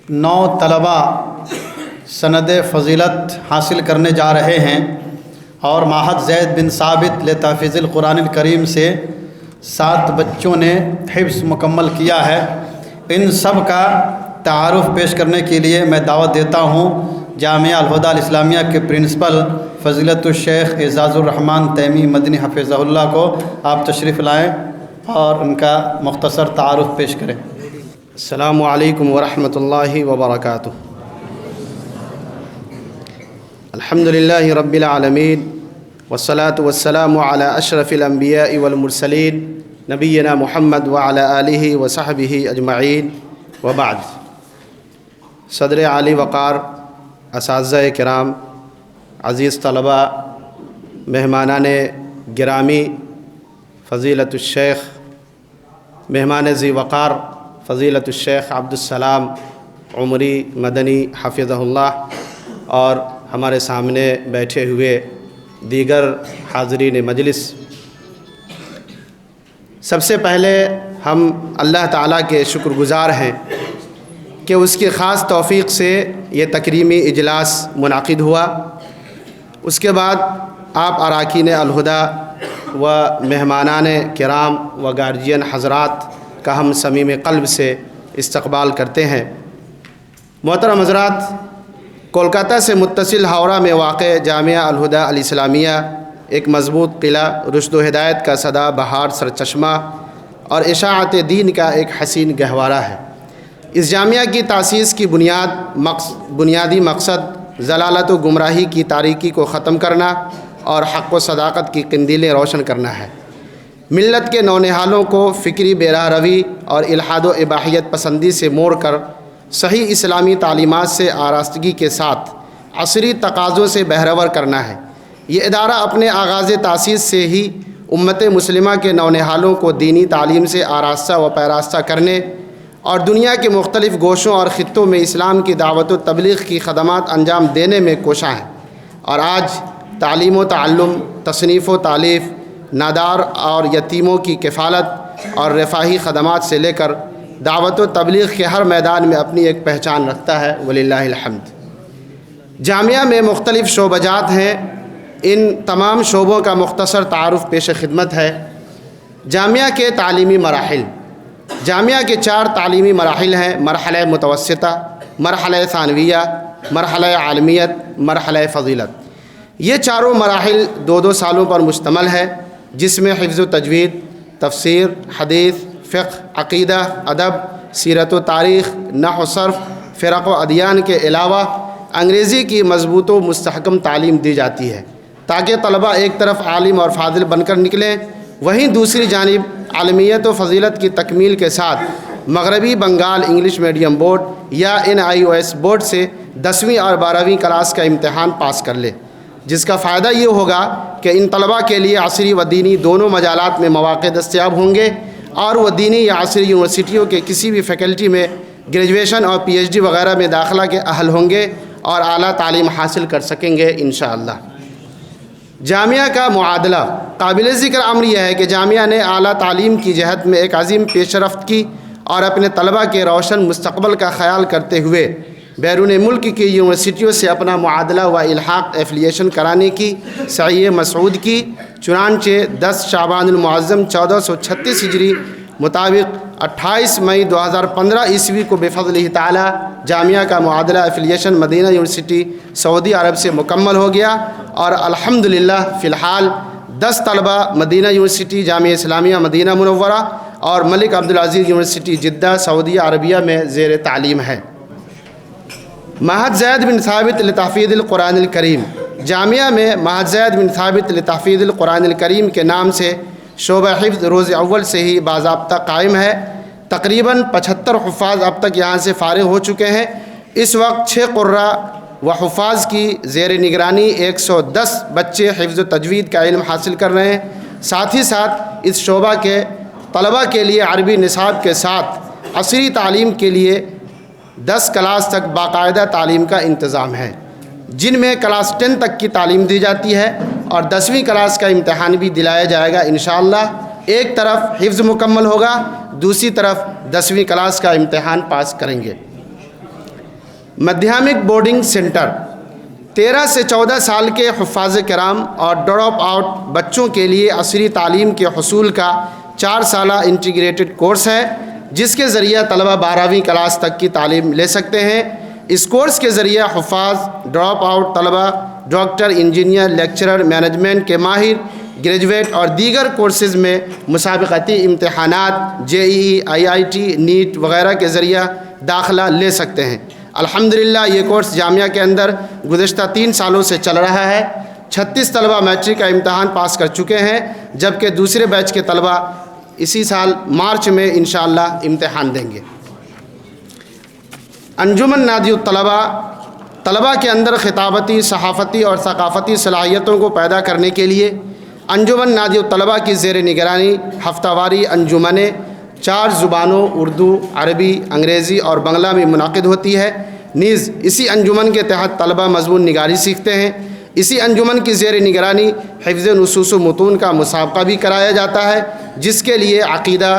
9 طلبہ سند فضیلت حاصل کرنے جا رہے ہیں اور معہد زید بن ثابت لتحفیظ القرآن الکریم سے 7 بچوں نے حفظ مکمل کیا ہے۔ ان سب کا تعارف پیش کرنے کے لیے میں دعوت دیتا ہوں جامعہ الہدیٰ الاسلامیہ کے پرنسپل فضیلت الشیخ اعزاز الرحمن تیمی مدنی حفظہ اللہ کو۔ آپ تشریف لائیں اور ان کا مختصر تعارف پیش کریں۔ السلام علیکم ورحمۃ اللہ وبرکاتہ۔ الحمد للہ رب العالمین والصلاة والسلام علی اشرف الانبیاء والمرسلین نبینا محمد وعلی آلہ وصحبہ اجمعین وبعد۔ صدر عالی وقار، اساتذہ کرام، عزیز طلبہ، مہمانان گرامی، فضیلت الشیخ مہمان ذی وقار فضیلت الشیخ عبدالسلام عمری مدنی حفظہ اللہ، اور ہمارے سامنے بیٹھے ہوئے دیگر حاضرین مجلس، سب سے پہلے ہم اللہ تعالیٰ کے شکر گزار ہیں کہ اس کی خاص توفیق سے یہ تکریمی اجلاس منعقد ہوا۔ اس کے بعد آپ اراکین الہدیٰ و مہمانان کرام و گارجین حضرات کا ہم صمیم قلب سے استقبال کرتے ہیں۔ محترم حضرات، کولکاتہ سے متصل ہاوڑہ میں واقع جامعہ الہدیٰ الاسلامیہ ایک مضبوط قلعہ، رشد و ہدایت کا سدا بہار سرچشمہ اور اشاعت دین کا ایک حسین گہوارہ ہے۔ اس جامعہ کی تاسیس کی بنیادی مقصد ضلالت و گمراہی کی تاریکی کو ختم کرنا اور حق و صداقت کی قندیلیں روشن کرنا ہے۔ ملت کے نونہالوں کو فکری بیراہ روی اور الحاد و اباحیت پسندی سے موڑ کر صحیح اسلامی تعلیمات سے آراستگی کے ساتھ عصری تقاضوں سے بہرور کرنا ہے۔ یہ ادارہ اپنے آغاز تاسیس سے ہی امت مسلمہ کے نونہالوں کو دینی تعلیم سے آراستہ و پیراستہ کرنے اور دنیا کے مختلف گوشوں اور خطوں میں اسلام کی دعوت و تبلیغ کی خدمات انجام دینے میں کوشاں ہے، اور آج تعلیم و تعلم، تصنیف و تالیف، نادار اور یتیموں کی کفالت اور رفاہی خدمات سے لے کر دعوت و تبلیغ کے ہر میدان میں اپنی ایک پہچان رکھتا ہے، وللہ الحمد۔ جامعہ میں مختلف شعبہ جات ہیں، ان تمام شعبوں کا مختصر تعارف پیش خدمت ہے۔ جامعہ کے تعلیمی مراحل، جامعہ کے 4 تعلیمی مراحل ہیں: مرحلہ متوسطہ، مرحلہ ثانویہ، مرحلہ عالمیت، مرحلہ فضیلت۔ یہ چاروں مراحل 2 سالوں پر مشتمل ہے، جس میں حفظ و تجوید، تفسیر، حدیث، فقہ، عقیدہ، ادب، سیرت و تاریخ، نحو و صرف، فرق و ادیان کے علاوہ انگریزی کی مضبوط و مستحکم تعلیم دی جاتی ہے، تاکہ طلبہ ایک طرف عالم اور فاضل بن کر نکلیں، وہیں دوسری جانب عالمیت و فضیلت کی تکمیل کے ساتھ مغربی بنگال انگلش میڈیم بورڈ یا NIOS بورڈ سے 10ویں اور 12ویں کلاس کا امتحان پاس کر لے، جس کا فائدہ یہ ہوگا کہ ان طلباء کے لیے عصری و دینی دونوں مجالات میں مواقع دستیاب ہوں گے، اور وہ دینی یا عصری یونیورسٹیوں کے کسی بھی فیکلٹی میں گریجویشن اور PhD وغیرہ میں داخلہ کے اہل ہوں گے اور اعلیٰ تعلیم حاصل کر سکیں گے انشاءاللہ۔ جامعہ کا معادلہ، قابل ذکر امر یہ ہے کہ جامعہ نے اعلیٰ تعلیم کی جہت میں ایک عظیم پیش رفت کی اور اپنے طلباء کے روشن مستقبل کا خیال کرتے ہوئے بیرون ملک کی یونیورسٹیوں سے اپنا معادلہ و الحاق ایفلیشن کرانے کی سعی مسعود کی۔ چنانچہ 10 شعبان المعظم 1436 ہجری مطابق 28 مئی 2015 عیسوی کو بفضلہ تعالی جامعہ کا معادلہ ایفلیشن مدینہ یونیورسٹی سعودی عرب سے مکمل ہو گیا، اور الحمدللہ فی الحال 10 طلبہ مدینہ یونیورسٹی جامعہ اسلامیہ مدینہ منورہ اور ملک عبدالعزیز یونیورسٹی جدہ سعودی عربیہ میں زیر تعلیم ہے۔ معہد زید بن ثابت لتحفیظ القرآن الکریم، جامعہ میں معہد زید بن ثابت لتحفیظ القرآن الکریم کے نام سے شعبہ حفظ روز اول سے ہی باضابطہ قائم ہے۔ تقریباً 75 حفاظ اب تک یہاں سے فارغ ہو چکے ہیں۔ اس وقت 6 قراء و حفاظ کی زیر نگرانی 110 بچے حفظ و تجوید کا علم حاصل کر رہے ہیں۔ ساتھ ہی ساتھ اس شعبہ کے طلباء کے لیے عربی نصاب کے ساتھ عصری تعلیم کے لیے 10 کلاس تک باقاعدہ تعلیم کا انتظام ہے، جن میں کلاس 10 تک کی تعلیم دی جاتی ہے اور 10ویں کلاس کا امتحان بھی دلایا جائے گا انشاءاللہ۔ ایک طرف حفظ مکمل ہوگا، دوسری طرف 10ویں کلاس کا امتحان پاس کریں گے۔ مدھیامک بورڈنگ سینٹر 13 سے 14 سال کے حفاظ کرام اور ڈراپ آؤٹ بچوں کے لیے عصری تعلیم کے حصول کا 4 سالہ انٹیگریٹڈ کورس ہے، جس کے ذریعہ طلبہ 12ویں کلاس تک کی تعلیم لے سکتے ہیں۔ اس کورس کے ذریعہ حفاظ، ڈراپ آؤٹ طلبہ ڈاکٹر، انجینئر، لیکچرر، مینجمنٹ کے ماہر، گریجویٹ اور دیگر کورسز میں مسابقتی امتحانات JEE، IIT، نیٹ وغیرہ کے ذریعہ داخلہ لے سکتے ہیں۔ الحمدللہ یہ کورس جامعہ کے اندر گزشتہ 3 سالوں سے چل رہا ہے۔ 36 طلبہ میٹرک کا امتحان پاس کر چکے ہیں، جبکہ دوسرے بیچ کے طلبہ اسی سال مارچ میں انشاءاللہ امتحان دیں گے۔ انجمن نادی الطلبہ طلبہ کے اندر خطابتی، صحافتی اور ثقافتی صلاحیتوں کو پیدا کرنے کے لیے انجمن نادی الطلبہ کی زیر نگرانی ہفتہ واری انجمنیں 4 زبانوں اردو، عربی، انگریزی اور بنگلہ میں منعقد ہوتی ہے۔ نیز اسی انجمن کے تحت طلبہ مضمون نگاری سیکھتے ہیں۔ اسی انجمن کی زیر نگرانی حفظ نصوص و متون کا مسابقہ بھی کرایا جاتا ہے، جس کے لیے عقیدہ،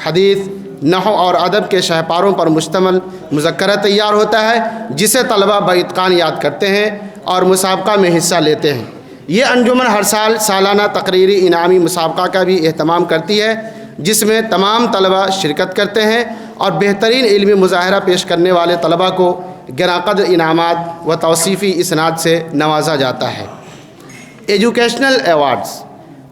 حدیث، نحو اور ادب کے شہپاروں پر مشتمل مذکرہ تیار ہوتا ہے، جسے طلبہ باتقان یاد کرتے ہیں اور مسابقہ میں حصہ لیتے ہیں۔ یہ انجمن ہر سال سالانہ تقریری انعامی مسابقہ کا بھی اہتمام کرتی ہے، جس میں تمام طلبہ شرکت کرتے ہیں اور بہترین علمی مظاہرہ پیش کرنے والے طلبہ کو گراں قدر انعامات و توصیفی اسناد سے نوازا جاتا ہے۔ ایجوکیشنل ایوارڈز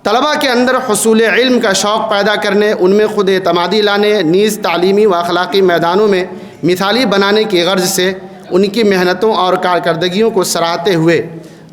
طلبہ کے اندر حصول علم کا شوق پیدا کرنے، ان میں خود اعتمادی لانے، نیز تعلیمی و اخلاقی میدانوں میں مثالی بنانے کی غرض سے ان کی محنتوں اور کارکردگیوں کو سراہتے ہوئے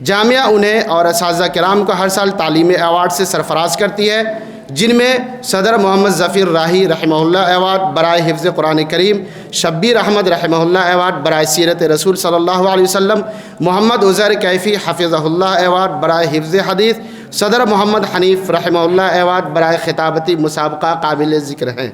جامعہ انہیں اور اساتذہ کرام کو ہر سال تعلیمی ایوارڈ سے سرفراز کرتی ہے، جن میں صدر محمد ظفیر راہی رحمہ اللہ ایوارڈ برائے حفظ قرآن کریم، شبیر احمد رحمہ اللہ ایوارڈ برائے سیرت رسول صلی اللہ علیہ وسلم، محمد عزیر کیفی حفظہ اللہ ایوارڈ برائے حفظ حدیث، صدر محمد حنیف رحمہ اللہ ایوارڈ برائے خطابتی مسابقہ قابل ذکر ہیں۔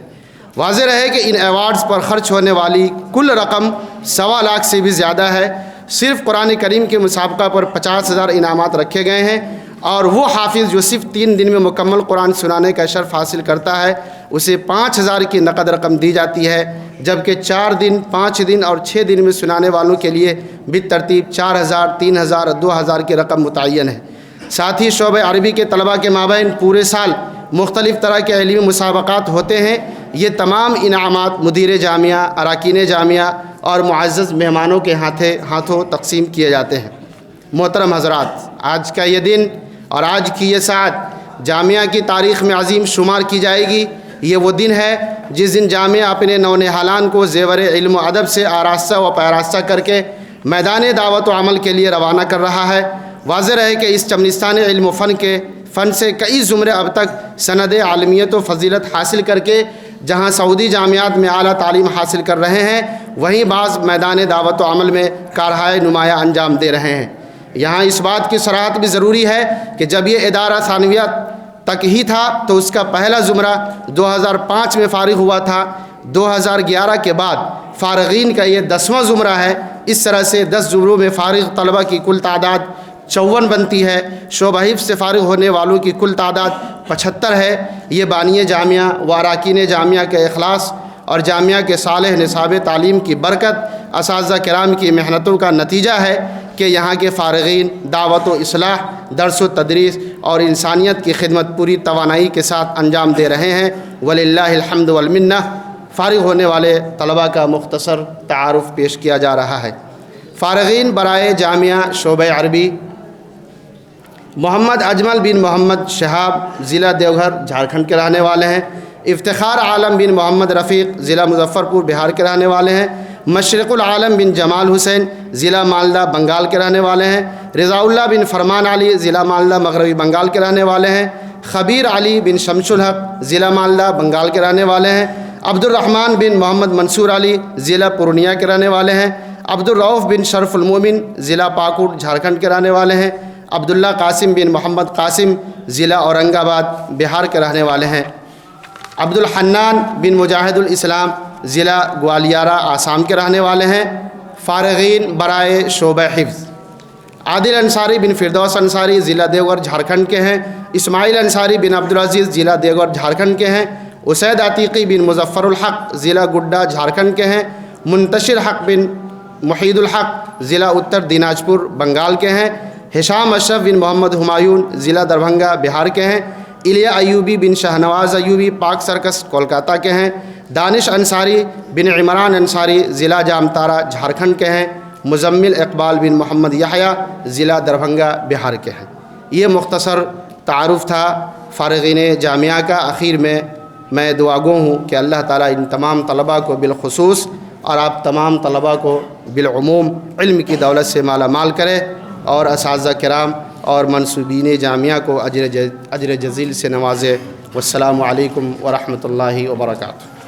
واضح رہے کہ ان ایوارڈز پر خرچ ہونے والی کل رقم 1.25 لاکھ سے بھی زیادہ ہے۔ صرف قرآن کریم کے مسابقہ پر 50,000 انعامات رکھے گئے ہیں، اور وہ حافظ جو صرف 3 دن میں مکمل قرآن سنانے کا شرف حاصل کرتا ہے، اسے 5,000 کی نقد رقم دی جاتی ہے، جبکہ 4 دن، 5 دن اور 6 دن میں سنانے والوں کے لیے بالترتیب 4,000، 3,000، 2,000 کی رقم متعین ہے۔ ساتھ ہی شعبہ عربی کے طلباء کے مابین پورے سال مختلف طرح کے علمی مسابقات ہوتے ہیں۔ یہ تمام انعامات مدیر جامعہ، اراکین جامعہ اور معزز مہمانوں کے ہاتھوں تقسیم کیے جاتے ہیں۔ محترم حضرات، آج کا یہ دن اور آج کی یہ ساعت جامعہ کی تاریخ میں عظیم شمار کی جائے گی۔ یہ وہ دن ہے جس دن جامعہ اپنے نونہالان کو زیور علم و ادب سے آراستہ و پیراستہ کر کے میدان دعوت و عمل کے لیے روانہ کر رہا ہے۔ واضح رہے کہ اس چمنستان علم و فن سے کئی زمرے اب تک سند عالمیت و فضیلت حاصل کر کے جہاں سعودی جامعات میں اعلیٰ تعلیم حاصل کر رہے ہیں، وہیں بعض میدان دعوت و عمل میں کارہائے نمایاں انجام دے رہے ہیں۔ یہاں اس بات کی صراحت بھی ضروری ہے کہ جب یہ ادارہ ثانویہ تک ہی تھا تو اس کا پہلا زمرہ 2005 میں فارغ ہوا تھا۔ 2011 کے بعد فارغین کا یہ 10واں زمرہ ہے۔ اس طرح سے 10 زمروں میں فارغ طلبہ کی کل تعداد 54 بنتی ہے۔ شعبہ حفظ سے فارغ ہونے والوں کی کل تعداد 75 ہے۔ یہ بانی جامعہ و اراکین جامعہ کے اخلاص اور جامعہ کے صالح نصاب تعلیم کی برکت، اساتذہ کرام کی محنتوں کا نتیجہ ہے کہ یہاں کے فارغین دعوت و اصلاح، درس و تدریس اور انسانیت کی خدمت پوری توانائی کے ساتھ انجام دے رہے ہیں۔ وللہ الحمد والمنہ۔ فارغ ہونے والے طلباء کا مختصر تعارف پیش کیا جا رہا ہے۔ فارغین برائے جامعہ شعبہ عربی: محمد اجمل بن محمد شہاب ضلع دیوگھر جھارکھنڈ کے رہنے والے ہیں۔ افتخار عالم بن محمد رفیق ضلع مظفرپور بہار کے رہنے والے ہیں۔ مشرق العالم بن جمال حسین ضلع مالدہ بنگال کے رہنے والے ہیں۔ رضا اللہ بن فرمان علی ضلع مالدہ مغربی بنگال کے رہنے والے ہیں۔ خبیر علی بن شمس الحق ضلع مالدہ بنگال کے رہنے والے ہیں۔ عبد الرحمن بن محمد منصور علی ضلع پورنیہ کے رہنے والے ہیں۔ عبد الرؤف بن شرف المومن ضلع پاکوٹ جھارکھنڈ کے رہنے والے ہیں۔ عبداللہ قاسم بن محمد قاسم ضلع اورنگ آباد بہار کے رہنے والے ہیں۔ عبد الحنان بن مجاہد الاسلام ضلع گوالیارہ آسام کے رہنے والے ہیں۔ فارغین برائے شعبہ حفظ: عادل انصاری بن فردوس انصاری ضلع دیوگھر جھارکھنڈ کے ہیں۔ اسماعیل انصاری بن عبدالعزیز ضلع دیوگھر جھارکھنڈ کے ہیں۔ اسید عتیقی بن مظفر الحق ضلع گڈا جھارکھنڈ کے ہیں۔ منتشر حق بن محید الحق ضلع اتر دیناجپور بنگال کے ہیں، ہشام اشرف بن محمد ہمایون ضلع دربھنگہ بہار کے ہیں، الیہ ایوبی بن شاہنواز ایوبی پاک سرکس کولکاتہ کے ہیں، دانش انصاری بن عمران انصاری ضلع جامتارا جھارکھنڈ کے ہیں، مزمل اقبال بن محمد یحییٰ ضلع دربھنگہ بہار کے ہیں۔ یہ مختصر تعارف تھا فارغین جامعہ کا۔ آخر میں دعا گو ہوں کہ اللہ تعالیٰ ان تمام طلباء کو بالخصوص اور آپ تمام طلباء کو بالعموم علم کی دولت سے مالا مال کرے، اور اساتذہ کرام اور منصوبین جامعہ کو اجر جزیل سے نوازے۔ والسلام علیکم ورحمۃ اللہ وبرکاتہ۔